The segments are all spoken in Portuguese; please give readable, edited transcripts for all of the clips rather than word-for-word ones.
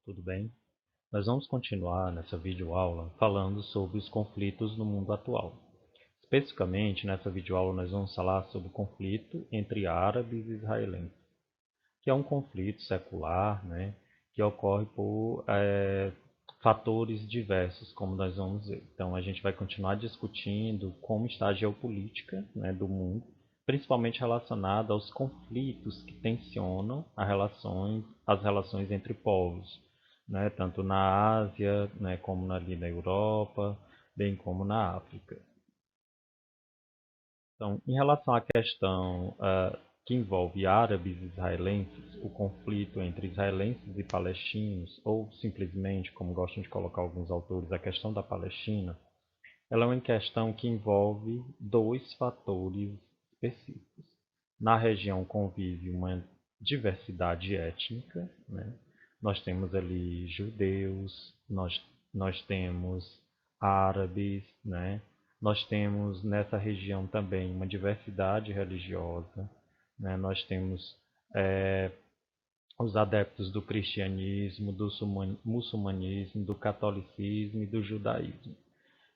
tudo bem? Nós vamos continuar nessa videoaula falando sobre os conflitos no mundo atual. Especificamente, nessa videoaula nós vamos falar sobre o conflito entre árabes e israelenses, que é um conflito secular, que ocorre por fatores diversos, como nós vamos ver. Então, a gente vai continuar discutindo como está a geopolítica, do mundo, principalmente relacionada aos conflitos que tensionam as relações entre povos, tanto na Ásia, como ali na Europa, bem como na África. Então, em relação à questão que envolve árabes e israelenses, o conflito entre israelenses e palestinos, ou simplesmente, como gostam de colocar alguns autores, a questão da Palestina, ela é uma questão que envolve dois fatores específicos. Na região convive uma diversidade étnica, Nós temos ali judeus, nós temos árabes, Nós temos nessa região também uma diversidade religiosa, Nós temos os adeptos do cristianismo, do muçulmanismo, do catolicismo e do judaísmo.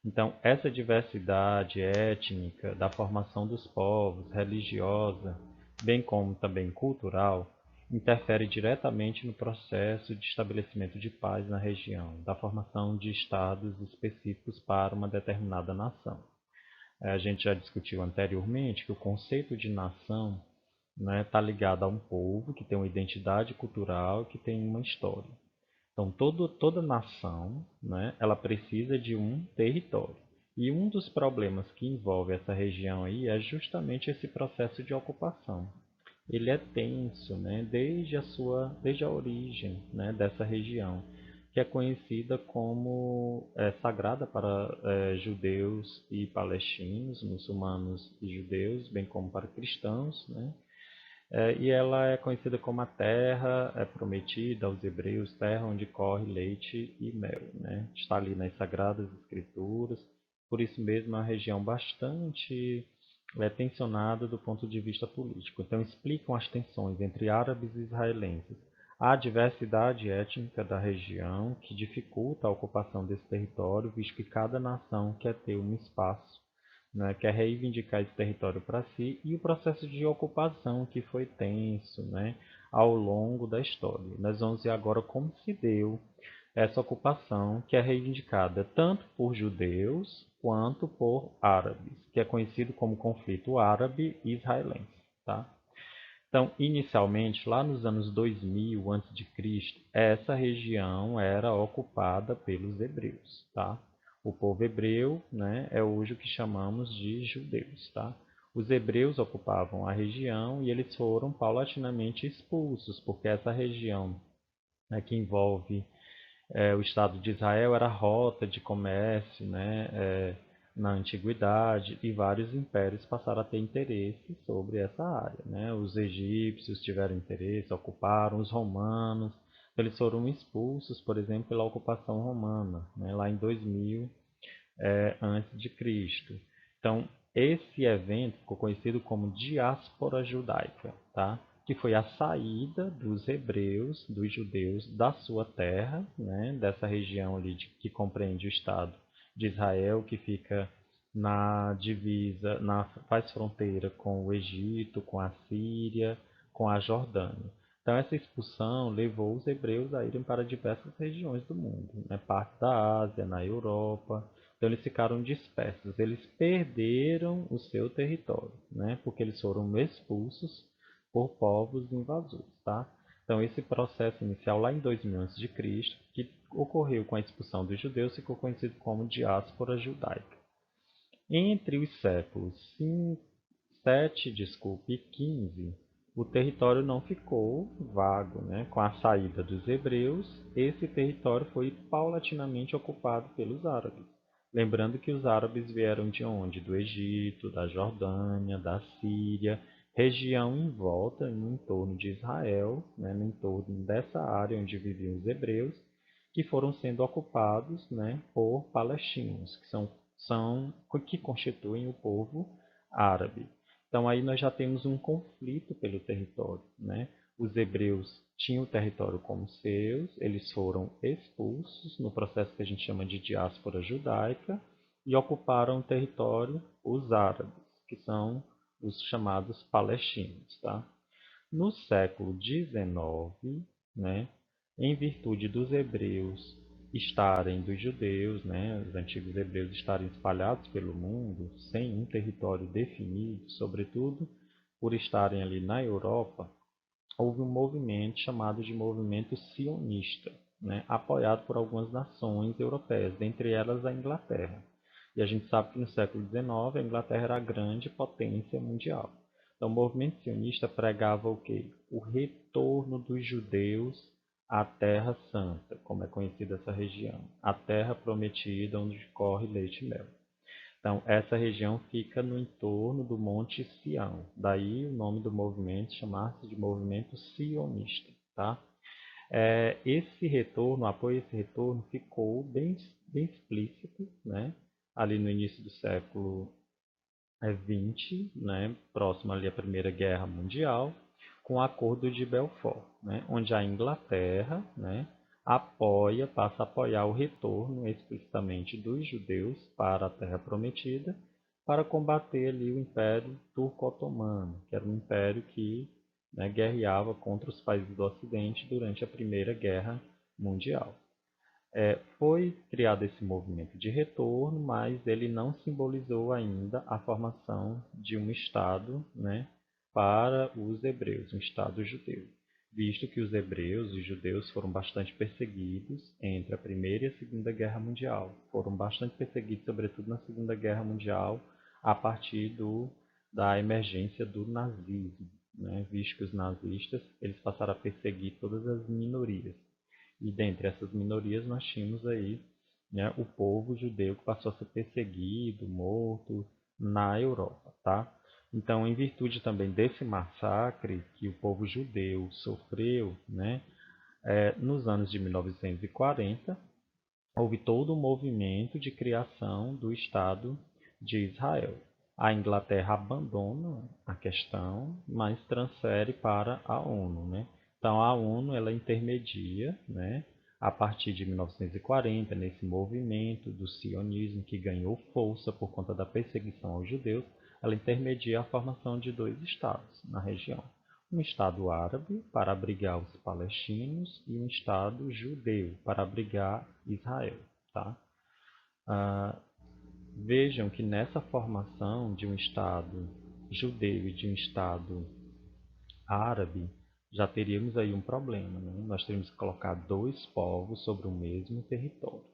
Então, essa diversidade étnica, da formação dos povos, religiosa, bem como também cultural, interfere diretamente no processo de estabelecimento de paz na região, da formação de estados específicos para uma determinada nação. A gente já discutiu anteriormente que o conceito de nação está ligado a um povo que tem uma identidade cultural, que tem uma história. Então, toda nação, ela precisa de um território. E um dos problemas que envolve essa região aí é justamente esse processo de ocupação. Ele é tenso, desde a origem, dessa região, que é conhecida como sagrada para judeus e palestinos, muçulmanos e judeus, bem como para cristãos, e ela é conhecida como a terra prometida aos hebreus, terra onde corre leite e mel, Está ali nas Sagradas Escrituras, por isso mesmo é uma região bastante tensionada do ponto de vista político. Então explicam as tensões entre árabes e israelenses. A diversidade étnica da região que dificulta a ocupação desse território, visto que cada nação quer ter um espaço, quer reivindicar esse território para si, e o processo de ocupação que foi tenso, ao longo da história. Nós vamos ver agora como se deu essa ocupação, que é reivindicada tanto por judeus quanto por árabes, que é conhecido como conflito árabe-israelense. Tá? Então, inicialmente, lá nos anos 2000 a.C., essa região era ocupada pelos hebreus. Tá? O povo hebreu, é hoje o que chamamos de judeus. Tá? Os hebreus ocupavam a região e eles foram paulatinamente expulsos, porque essa região que envolve o Estado de Israel era rota de comércio, na antiguidade, e vários impérios passaram a ter interesse sobre essa área. Os egípcios tiveram interesse, ocuparam, os romanos, eles foram expulsos, por exemplo, pela ocupação romana, lá em 2000 antes de Cristo. Então, esse evento ficou conhecido como diáspora judaica, tá? Que foi a saída dos hebreus, dos judeus, da sua terra, dessa região ali que compreende o Estado de Israel, que fica na divisa, faz fronteira com o Egito, com a Síria, com a Jordânia. Então, essa expulsão levou os hebreus a irem para diversas regiões do mundo, parte da Ásia, na Europa. Então, eles ficaram dispersos, eles perderam o seu território, porque eles foram expulsos por povos invasores. Tá? Então, esse processo inicial, lá em 2000 a.C., que ocorreu com a expulsão dos judeus, ficou conhecido como diáspora judaica. Entre os séculos 7 e 15, o território não ficou vago. Com a saída dos hebreus, esse território foi paulatinamente ocupado pelos árabes. Lembrando que os árabes vieram de onde? Do Egito, da Jordânia, da Síria, região em volta, no entorno de Israel, no entorno dessa área onde viviam os hebreus, que foram sendo ocupados por palestinos, que constituem o povo árabe. Então aí nós já temos um conflito pelo território. Os hebreus tinham o território como seus, eles foram expulsos no processo que a gente chama de diáspora judaica e ocuparam o território os árabes, que são os chamados palestinos. Tá? No século XIX, né, em virtude dos hebreus dos judeus, né, os antigos hebreus estarem espalhados pelo mundo, sem um território definido, sobretudo por estarem ali na Europa, houve um movimento chamado de movimento sionista, né, apoiado por algumas nações europeias, dentre elas a Inglaterra. E a gente sabe que no século XIX a Inglaterra era a grande potência mundial. Então o movimento sionista pregava o quê? O retorno dos judeus à Terra Santa, como é conhecida essa região, a Terra Prometida onde corre leite e mel. Então, essa região fica no entorno do Monte Sião. Daí o nome do movimento chamar-se de movimento sionista. Tá? Esse retorno, o apoio a esse retorno ficou bem explícito, né? Ali no início do século XX, né? Próximo ali à Primeira Guerra Mundial, com o Acordo de Belfort, né? Onde a Inglaterra, né? Passa a apoiar o retorno explicitamente dos judeus para a Terra Prometida, para combater ali o Império Turco-Otomano, que era um império que, né, guerreava contra os países do Ocidente durante a Primeira Guerra Mundial. Foi criado esse movimento de retorno, mas ele não simbolizou ainda a formação de um Estado, né, para os hebreus, um Estado judeu, visto que os hebreus e judeus foram bastante perseguidos entre a Primeira e a Segunda Guerra Mundial. Foram bastante perseguidos, sobretudo na Segunda Guerra Mundial, a partir da emergência do nazismo, né, visto que os nazistas eles passaram a perseguir todas as minorias. E dentre essas minorias nós tínhamos aí, né, o povo judeu que passou a ser perseguido, morto na Europa. Tá? Então, em virtude também desse massacre que o povo judeu sofreu, né, nos anos de 1940, houve todo um movimento de criação do Estado de Israel. A Inglaterra abandona a questão, mas transfere para a ONU. Né? Então, a ONU ela intermedia, né, a partir de 1940, nesse movimento do sionismo que ganhou força por conta da perseguição aos judeus, ela intermedia a formação de dois estados na região. Um Estado árabe para abrigar os palestinos e um Estado judeu para abrigar Israel. Tá? Ah, Vejam que nessa formação de um Estado judeu e de um Estado árabe, já teríamos aí um problema. Né? Nós teríamos que colocar dois povos sobre o mesmo território.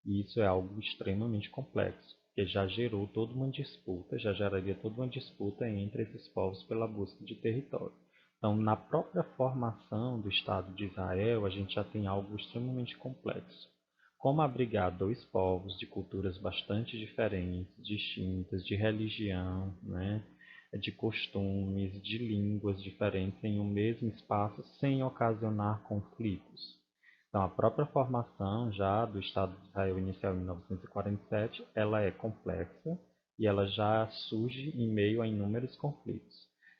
E isso é algo extremamente complexo, porque já gerou toda uma disputa, já geraria toda uma disputa entre esses povos pela busca de território. Então, na própria formação do Estado de Israel, a gente já tem algo extremamente complexo. Como abrigar dois povos de culturas bastante diferentes, distintas, de religião, né, de costumes, de línguas diferentes em um mesmo espaço sem ocasionar conflitos? Então, a própria formação já do Estado de Israel inicial em 1947, ela é complexa e ela já surge em meio a inúmeros conflitos.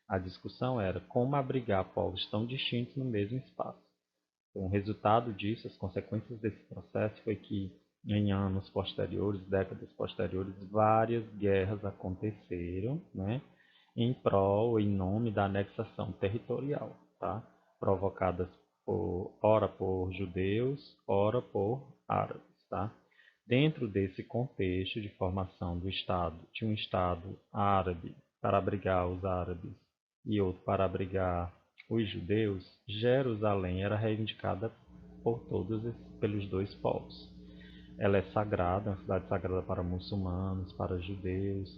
A discussão era como abrigar povos tão distintos no mesmo espaço. Então, o resultado disso, as consequências desse processo foi que em anos posteriores, décadas posteriores, várias guerras aconteceram, né, em prol, em nome da anexação territorial, tá? Provocadas ora por judeus, ora por árabes. Tá? Dentro desse contexto de formação do Estado, de um Estado árabe para abrigar os árabes e outro para abrigar os judeus, Jerusalém era reivindicada por pelos dois povos. Ela é sagrada, é uma cidade sagrada para muçulmanos, para judeus,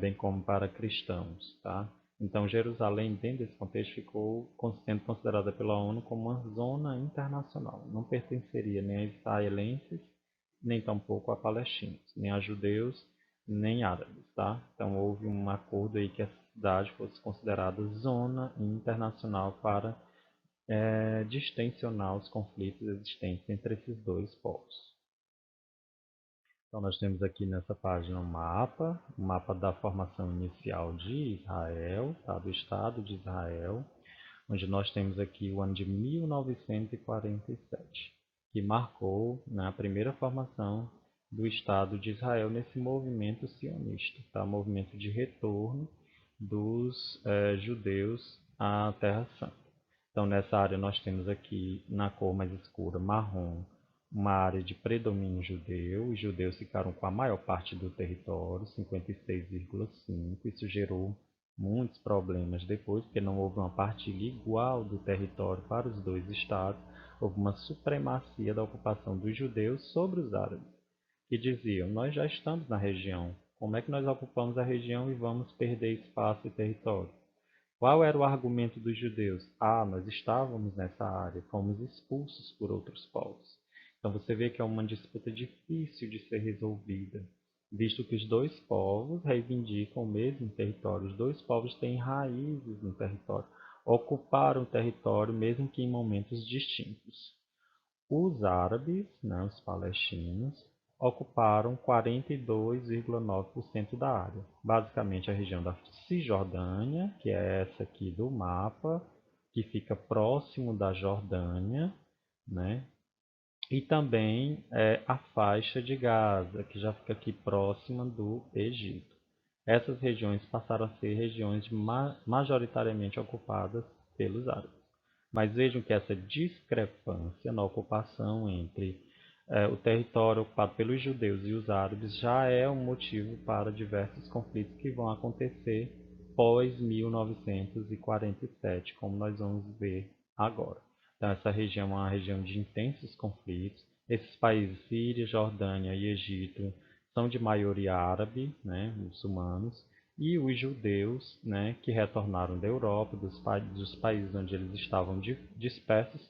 bem como para cristãos. Tá? Então, Jerusalém, dentro desse contexto, ficou sendo considerada pela ONU como uma zona internacional. Não pertenceria nem a israelenses, nem tampouco a palestinos, nem a judeus, nem árabes. Tá? Então, houve um acordo aí que a cidade fosse considerada zona internacional para distensionar os conflitos existentes entre esses dois povos. Então, nós temos aqui nessa página um mapa da formação inicial de Israel, tá? Do Estado de Israel. onde nós temos aqui o ano de 1947, que marcou, né, a primeira formação do Estado de Israel nesse movimento sionista, tá? Movimento de retorno dos judeus à Terra Santa. Então, nessa área nós temos aqui, na cor mais escura, marrom, uma área de predomínio judeu. Os judeus ficaram com a maior parte do território, 56,5%. Isso gerou muitos problemas depois, porque não houve uma partilha igual do território para os dois estados. Houve uma supremacia da ocupação dos judeus sobre os árabes, que diziam: nós já estamos na região, como é que nós ocupamos a região e vamos perder espaço e território? Qual era o argumento dos judeus? Ah, nós estávamos nessa área, fomos expulsos por outros povos. Então você vê que é uma disputa difícil de ser resolvida, visto que os dois povos reivindicam o mesmo território, os dois povos têm raízes no território, ocuparam o território mesmo que em momentos distintos. Os árabes, né, os palestinos, ocuparam 42,9% da área, basicamente a região da Cisjordânia, que é essa aqui do mapa, que fica próximo da Jordânia, né? E também a faixa de Gaza, que já fica aqui próxima do Egito. Essas regiões passaram a ser regiões majoritariamente ocupadas pelos árabes. Mas vejam que essa discrepância na ocupação entre o território ocupado pelos judeus e os árabes já é um motivo para diversos conflitos que vão acontecer pós 1947, como nós vamos ver agora. Então, essa região é uma região de intensos conflitos. Esses países, Síria, Jordânia e Egito, são de maioria árabe, né, muçulmanos, e os judeus, né, que retornaram da Europa, dos países onde eles estavam dispersos,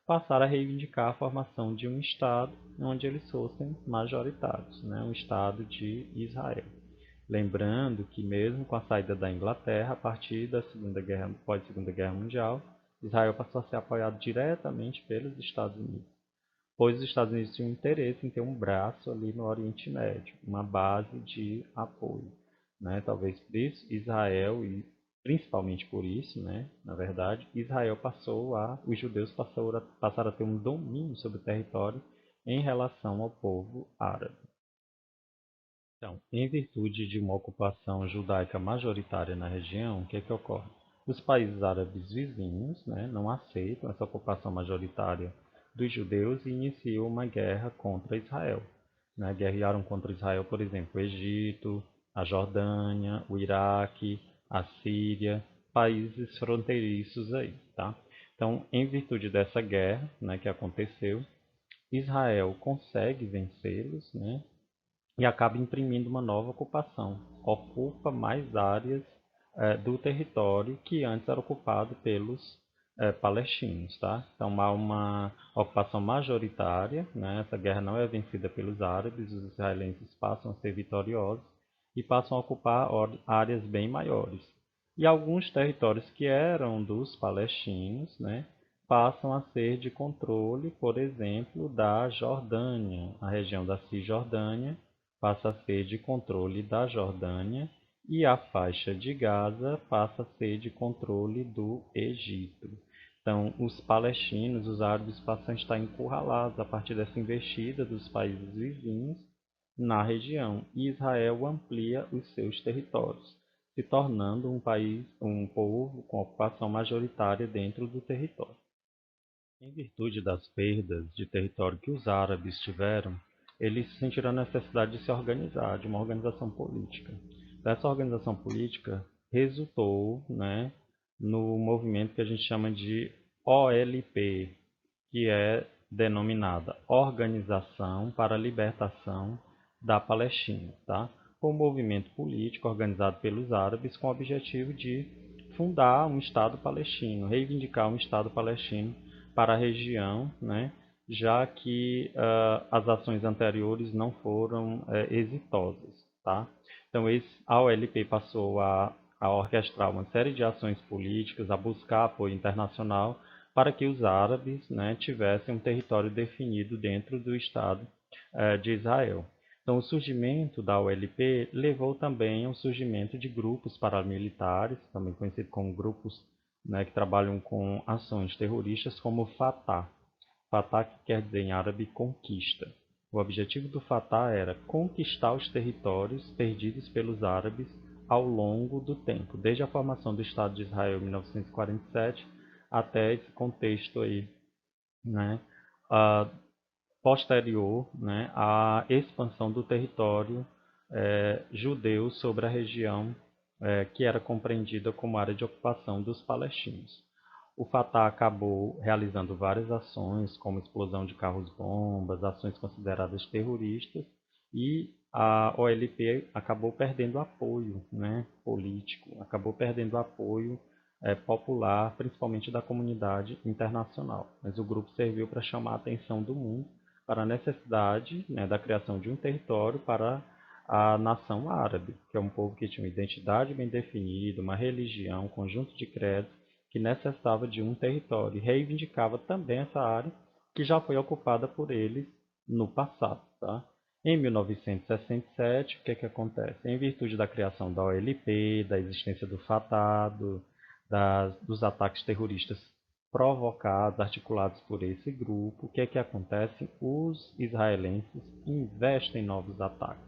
passaram a reivindicar a formação de um Estado onde eles fossem majoritários, né, um Estado de Israel. Lembrando que mesmo com a saída da Inglaterra, a partir da pós-Segunda Guerra Mundial, Israel passou a ser apoiado diretamente pelos Estados Unidos, pois os Estados Unidos tinham interesse em ter um braço ali no Oriente Médio, uma base de apoio, né? Talvez por isso Israel, e principalmente por isso, né, na verdade, os judeus passaram a ter um domínio sobre o território em relação ao povo árabe. Então, em virtude de uma ocupação judaica majoritária na região, o que é que ocorre? Os países árabes vizinhos, né, não aceitam essa ocupação majoritária dos judeus e iniciam uma guerra contra Israel, né? Guerrearam contra Israel, por exemplo, o Egito, a Jordânia, o Iraque, a Síria, países fronteiriços aí, tá? Então, em virtude dessa guerra, né, que aconteceu, Israel consegue vencê-los, né, e acaba imprimindo uma nova ocupação. Ocupa mais áreas do território que antes era ocupado pelos palestinos. Tá? Então há uma ocupação majoritária, né? Essa guerra não é vencida pelos árabes, os israelenses passam a ser vitoriosos e passam a ocupar áreas bem maiores. E alguns territórios que eram dos palestinos, né, passam a ser de controle, por exemplo, da Jordânia, a região da Cisjordânia passa a ser de controle da Jordânia e a faixa de Gaza passa a ser de controle do Egito. Então, os palestinos, os árabes passam a estar encurralados a partir dessa investida dos países vizinhos na região, e Israel amplia os seus territórios, se tornando um povo com ocupação majoritária dentro do território. Em virtude das perdas de território que os árabes tiveram, eles sentiram a necessidade de se organizar, de uma organização política. Essa organização política resultou, né, no movimento que a gente chama de OLP, que é denominada Organização para a Libertação da Palestina. Tá? Foi um movimento político organizado pelos árabes com o objetivo de fundar um Estado palestino, reivindicar um Estado palestino para a região, né, já que as ações anteriores não foram exitosas. Tá? Então, a OLP passou a orquestrar uma série de ações políticas, a buscar apoio internacional para que os árabes, né, tivessem um território definido dentro do Estado de Israel. Então, o surgimento da OLP levou também ao surgimento de grupos paramilitares, também conhecidos como grupos né, que trabalham com ações terroristas, como o Fatah. Fatah, que quer dizer em árabe conquista. O objetivo do Fatah era conquistar os territórios perdidos pelos árabes ao longo do tempo, desde a formação do Estado de Israel em 1947 até esse contexto aí, né, posterior, né, à expansão do território judeu sobre a região que era compreendida como área de ocupação dos palestinos. O Fatah acabou realizando várias ações, como explosão de carros-bombas, ações consideradas terroristas, e a OLP acabou perdendo apoio, né, político, acabou perdendo apoio popular, principalmente da comunidade internacional. Mas o grupo serviu para chamar a atenção do mundo para a necessidade, né, da criação de um território para a nação árabe, que é um povo que tinha uma identidade bem definida, uma religião, um conjunto de credos, que necessitava de um território e reivindicava também essa área que já foi ocupada por eles no passado. Tá? Em 1967, o que, que acontece? Em virtude da criação da OLP, da existência do Fatah, dos ataques terroristas provocados, articulados por esse grupo, o que é que acontece? Os israelenses investem em novos ataques.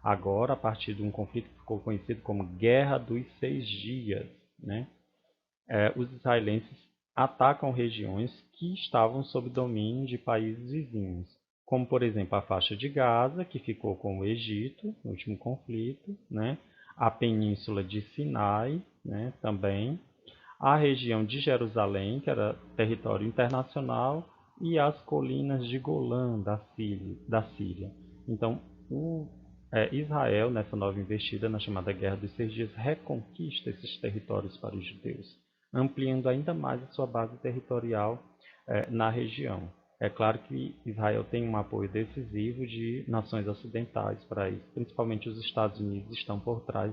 Agora, a partir de um conflito que ficou conhecido como Guerra dos 6 Dias, né? Os israelenses atacam regiões que estavam sob domínio de países vizinhos, como por exemplo a faixa de Gaza, que ficou com o Egito no último conflito, né? A península de Sinai, né? Também a região de Jerusalém, que era território internacional, e as colinas de Golã da Síria. Então, Israel, nessa nova investida, na chamada Guerra dos 6 Dias, reconquista esses territórios para os judeus, ampliando ainda mais a sua base territorial na região. É claro que Israel tem um apoio decisivo de nações ocidentais para isso, principalmente os Estados Unidos estão por trás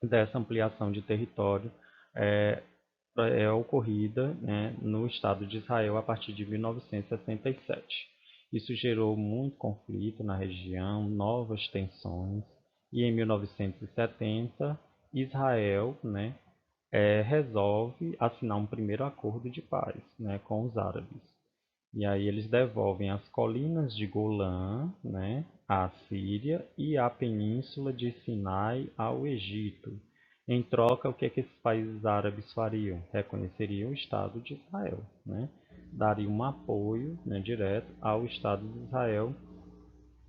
dessa ampliação de território é, ocorrida, né, no Estado de Israel a partir de 1967. Isso gerou muito conflito na região, novas tensões, e em 1970 Israel, né, resolve assinar um primeiro acordo de paz, né, com os árabes. E aí eles devolvem as colinas de Golã, né, à Síria e a península de Sinai ao Egito. Em troca, o que é que esses países árabes fariam? Reconheceriam o Estado de Israel, né? Dariam um apoio, né, direto ao Estado de Israel,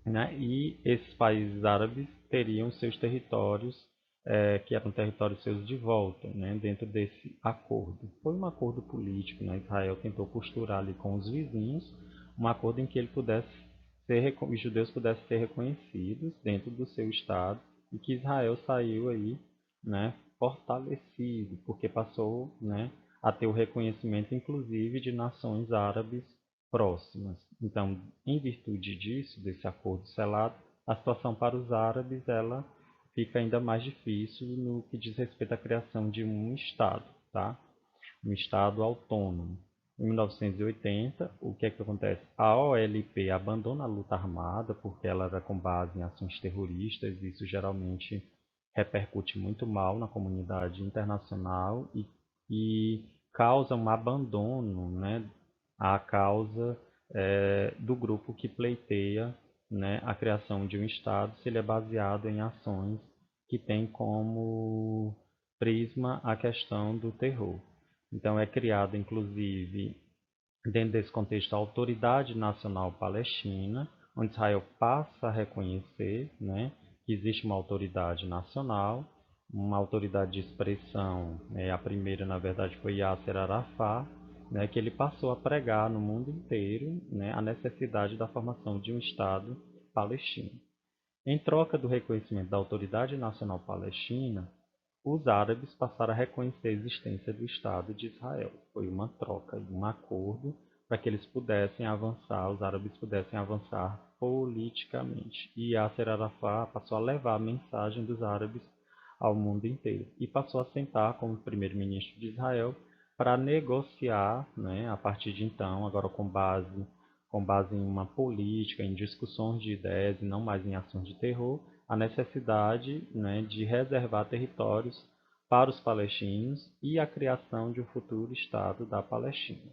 né? E esses países árabes teriam seus territórios, que eram territórios seus de volta, né? Dentro desse acordo. Foi um acordo político, né? Israel tentou costurar ali com os vizinhos um acordo em que ele pudesse os judeus pudessem ser reconhecidos dentro do seu estado e que Israel saiu aí, né? Fortalecido, porque passou, né? A ter o reconhecimento, inclusive, de nações árabes próximas. Então, em virtude disso, desse acordo selado, a situação para os árabes ela fica ainda mais difícil no que diz respeito à criação de um Estado, tá? Um Estado autônomo. Em 1980, o que é que acontece? A OLP abandona a luta armada porque ela era com base em ações terroristas, e isso geralmente repercute muito mal na comunidade internacional e causa um abandono, né, à causa do grupo que pleiteia, né, a criação de um Estado se ele é baseado em ações que têm como prisma a questão do terror. Então é criada, inclusive, dentro desse contexto, a Autoridade Nacional Palestina, onde Israel passa a reconhecer, né, que existe uma autoridade nacional, uma autoridade de expressão, né, a primeira, na verdade, foi Yasser Arafat, né, que ele passou a pregar no mundo inteiro, né, a necessidade da formação de um Estado palestino. Em troca do reconhecimento da Autoridade Nacional Palestina, os árabes passaram a reconhecer a existência do Estado de Israel. Foi uma troca, um acordo para que eles pudessem avançar, os árabes pudessem avançar politicamente. E Yasser Arafat passou a levar a mensagem dos árabes ao mundo inteiro e passou a sentar como primeiro-ministro de Israel para negociar, né, a partir de então, agora com base em uma política, em discussões de ideias e não mais em ações de terror, a necessidade, né, de reservar territórios para os palestinos e a criação de um futuro Estado da Palestina.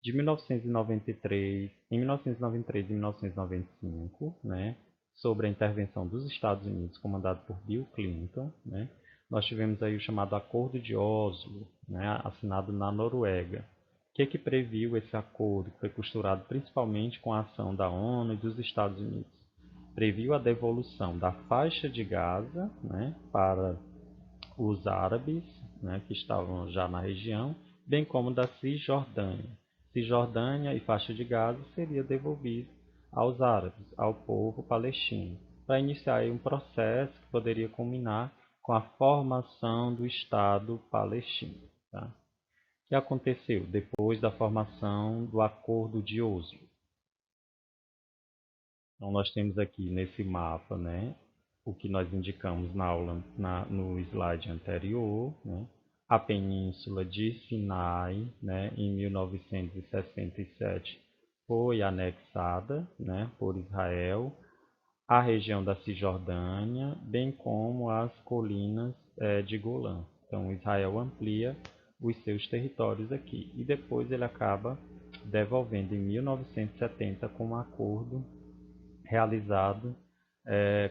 De 1993, em 1993 e 1995, né, sobre a intervenção dos Estados Unidos, comandado por Bill Clinton, né, nós tivemos aí o chamado Acordo de Oslo, né, assinado na Noruega. O que previu esse acordo, que foi costurado principalmente com a ação da ONU e dos Estados Unidos? Previu a devolução da faixa de Gaza, né, para os árabes, né, que estavam já na região, bem como da Cisjordânia. Cisjordânia e faixa de Gaza seria devolvido aos árabes, ao povo palestino, para iniciar um processo que poderia culminar com a formação do Estado palestino. Tá? O que aconteceu depois da formação do Acordo de Oslo? Então, nós temos aqui nesse mapa, né, o que nós indicamos na aula, no slide anterior, né, a Península de Sinai, né, em 1967, foi anexada, né, por Israel, a região da Cisjordânia, bem como as colinas de Golã. Então, Israel amplia os seus territórios aqui e depois ele acaba devolvendo em 1970 com um acordo realizado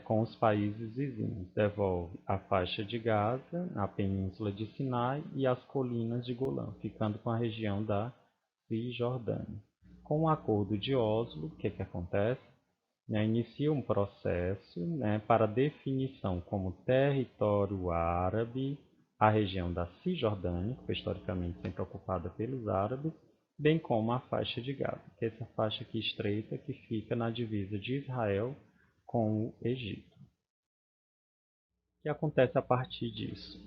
com os países vizinhos. Devolve a faixa de Gaza, a península de Sinai e as colinas de Golã, ficando com a região da Cisjordânia. Com o acordo de Oslo, o que acontece? Inicia um processo, para definição como território árabe a região da Cisjordânia, que foi historicamente sempre ocupada pelos árabes, bem como a faixa de Gaza, que é essa faixa aqui estreita que fica na divisa de Israel com o Egito. O que acontece a partir disso?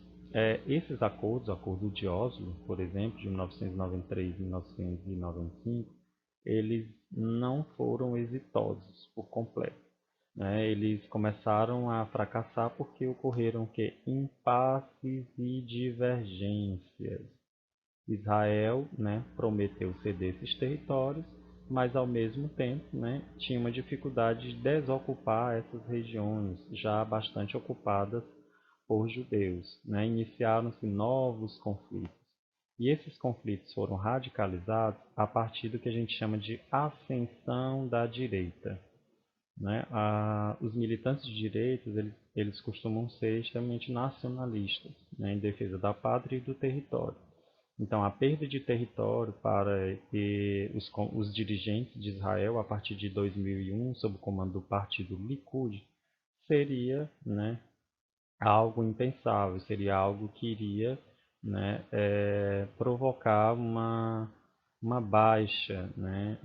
Esses acordos, o Acordo de Oslo, por exemplo, de 1993 e 1995, eles não foram exitosos por completo. Né? Eles começaram a fracassar porque ocorreram que impasses e divergências. Israel, né, prometeu ceder esses territórios, mas ao mesmo tempo, né, tinha uma dificuldade de desocupar essas regiões já bastante ocupadas por judeus. Né? Iniciaram-se novos conflitos. E esses conflitos foram radicalizados a partir do que a gente chama de ascensão da direita. Né? Os militantes de direita eles costumam ser extremamente nacionalistas, né, em defesa da pátria e do território. Então, a perda de território para os dirigentes de Israel a partir de 2001, sob o comando do partido Likud, seria, né, algo impensável, seria algo que iria, né, provocar uma baixa, né,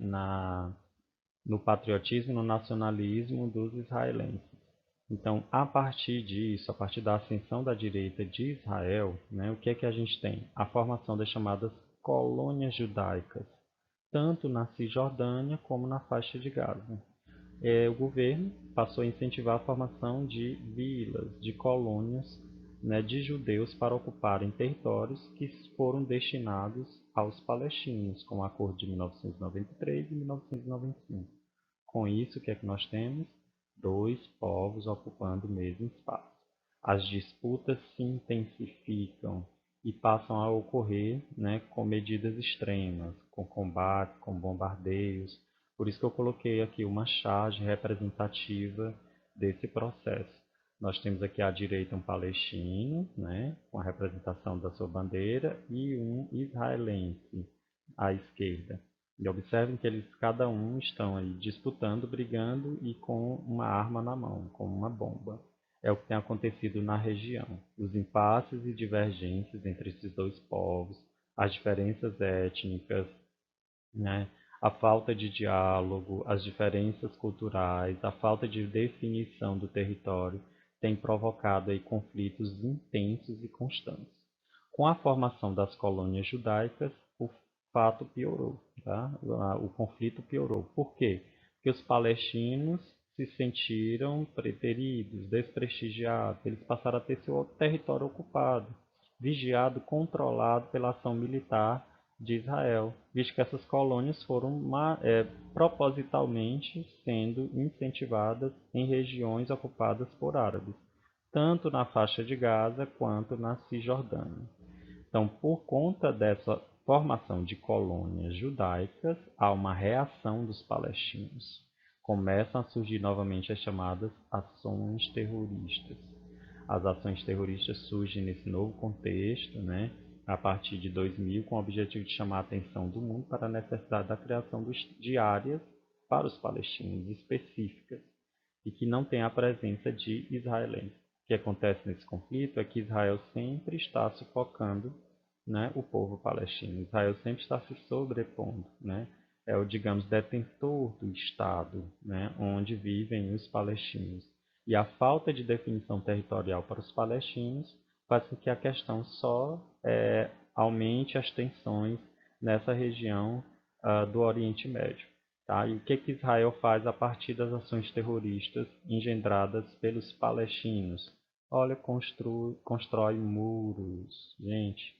no patriotismo e no nacionalismo dos israelenses. Então, a partir disso, a partir da ascensão da direita de Israel, né, o que é que a gente tem? A formação das chamadas colônias judaicas, tanto na Cisjordânia como na faixa de Gaza. O governo passou a incentivar a formação de vilas, de colônias, né, de judeus para ocuparem territórios que foram destinados aos palestinos, com o acordo de 1993 e 1995. Com isso, o que é que nós temos? Dois povos ocupando o mesmo espaço. As disputas se intensificam e passam a ocorrer, né, com medidas extremas, com combates, com bombardeios. Por isso que eu coloquei aqui uma charge representativa desse processo. Nós temos aqui à direita um palestino, né, com a representação da sua bandeira, e um israelense à esquerda. E observem que eles cada um estão aí disputando, brigando e com uma arma na mão, com uma bomba. É o que tem acontecido na região. Os impasses e divergências entre esses dois povos, as diferenças étnicas, né? A falta de diálogo, as diferenças culturais, a falta de definição do território tem provocado aí conflitos intensos e constantes. Com a formação das colônias judaicas, o fato piorou, tá? O conflito piorou. Por quê? Porque os palestinos se sentiram preteridos, desprestigiados, eles passaram a ter seu território ocupado, vigiado, controlado pela ação militar de Israel, visto que essas colônias foram propositalmente sendo incentivadas em regiões ocupadas por árabes. tanto na faixa de Gaza quanto na Cisjordânia. Então, por conta dessa formação de colônias judaicas, há uma reação dos palestinos. Começam a surgir novamente as chamadas ações terroristas. As ações terroristas surgem nesse novo contexto, né, a partir de 2000, com o objetivo de chamar a atenção do mundo para a necessidade da criação de áreas para os palestinos específicas e que não tem a presença de israelenses. O que acontece nesse conflito é que Israel sempre está sufocando, né, o povo palestino. Israel sempre está se sobrepondo, né? É o, digamos, detentor do Estado, né, onde vivem os palestinos. E a falta de definição territorial para os palestinos faz com que a questão só aumente as tensões nessa região do Oriente Médio. Tá? E o que Israel faz a partir das ações terroristas engendradas pelos palestinos? Olha, constrói muros. Gente,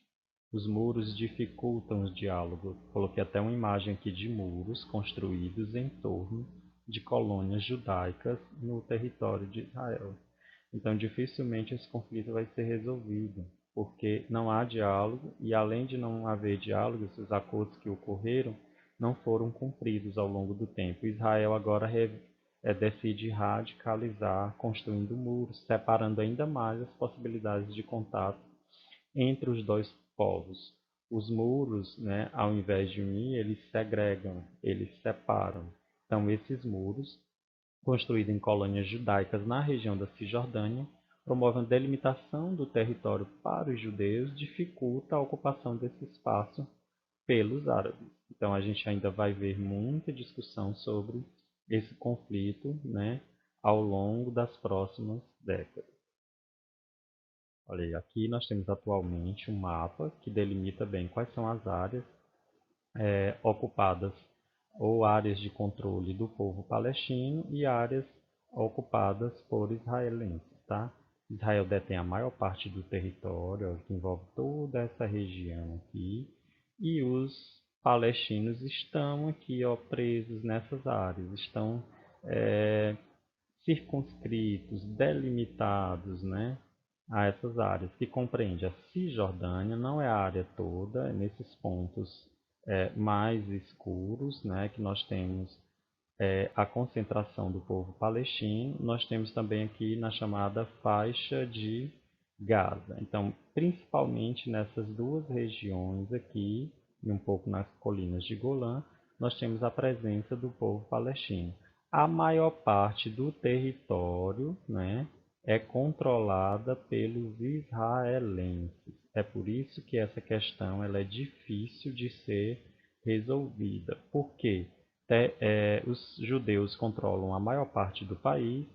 os muros dificultam o diálogo. Coloquei até uma imagem aqui de muros construídos em torno de colônias judaicas no território de Israel. Então, dificilmente esse conflito vai ser resolvido, porque não há diálogo e, além de não haver diálogo, esses acordos que ocorreram não foram cumpridos ao longo do tempo. Israel agora decide radicalizar, construindo muros, separando ainda mais as possibilidades de contato entre os dois povos. Os muros, né, ao invés de unir, eles segregam, eles separam. Então, esses muros, construídos em colônias judaicas na região da Cisjordânia, promovem a delimitação do território para os judeus, dificulta a ocupação desse espaço pelos árabes. Então, a gente ainda vai ver muita discussão sobre esse conflito, né, ao longo das próximas décadas. Olha aí, aqui nós temos atualmente um mapa que delimita bem quais são as áreas ocupadas ou áreas de controle do povo palestino e áreas ocupadas por israelenses. Tá? Israel detém a maior parte do território, que envolve toda essa região aqui, e os palestinos estão aqui presos nessas áreas, estão circunscritos, delimitados, né, a essas áreas, que compreende a Cisjordânia, não é a área toda, é nesses pontos mais escuros, né, que nós temos a concentração do povo palestino. Nós temos também aqui na chamada faixa de Gaza. Então, principalmente nessas duas regiões aqui, e um pouco nas colinas de Golã, nós temos a presença do povo palestino. A maior parte do território, né, é controlada pelos israelenses. É por isso que essa questão ela é difícil de ser resolvida. Por quê? Os judeus controlam a maior parte do país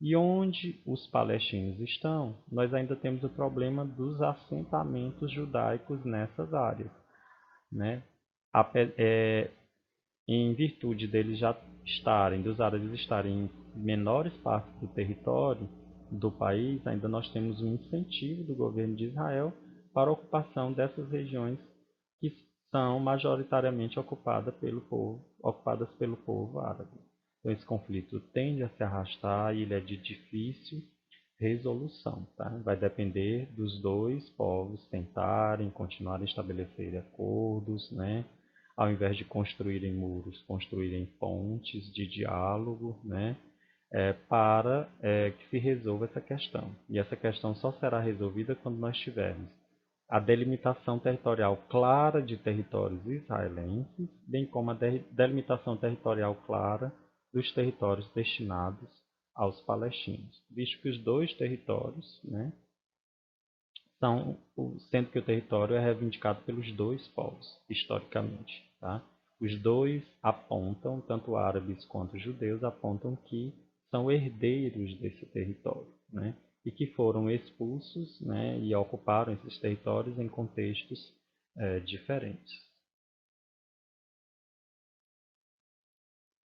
e onde os palestinos estão, nós ainda temos o problema dos assentamentos judaicos nessas áreas, né? Em virtude deles já estarem, dos árabes estarem em menores partes do território do país, ainda nós temos um incentivo do governo de Israel para a ocupação dessas regiões que são majoritariamente ocupadas pelo povo árabe. Então esse conflito tende a se arrastar e ele é de difícil resolução. Tá? Vai depender dos dois povos tentarem, continuarem a estabelecer acordos, né? Ao invés de construírem muros, construírem pontes de diálogo, né? Para que se resolva essa questão. E essa questão só será resolvida quando nós tivermos a delimitação territorial clara de territórios israelenses, bem como a delimitação territorial clara dos territórios destinados aos palestinos, visto que os dois territórios, né, sendo que o território é reivindicado pelos dois povos, historicamente. Tá? Os dois apontam, tanto árabes quanto judeus, apontam que são herdeiros desse território, né? E que foram expulsos, né, e ocuparam esses territórios em contextos diferentes.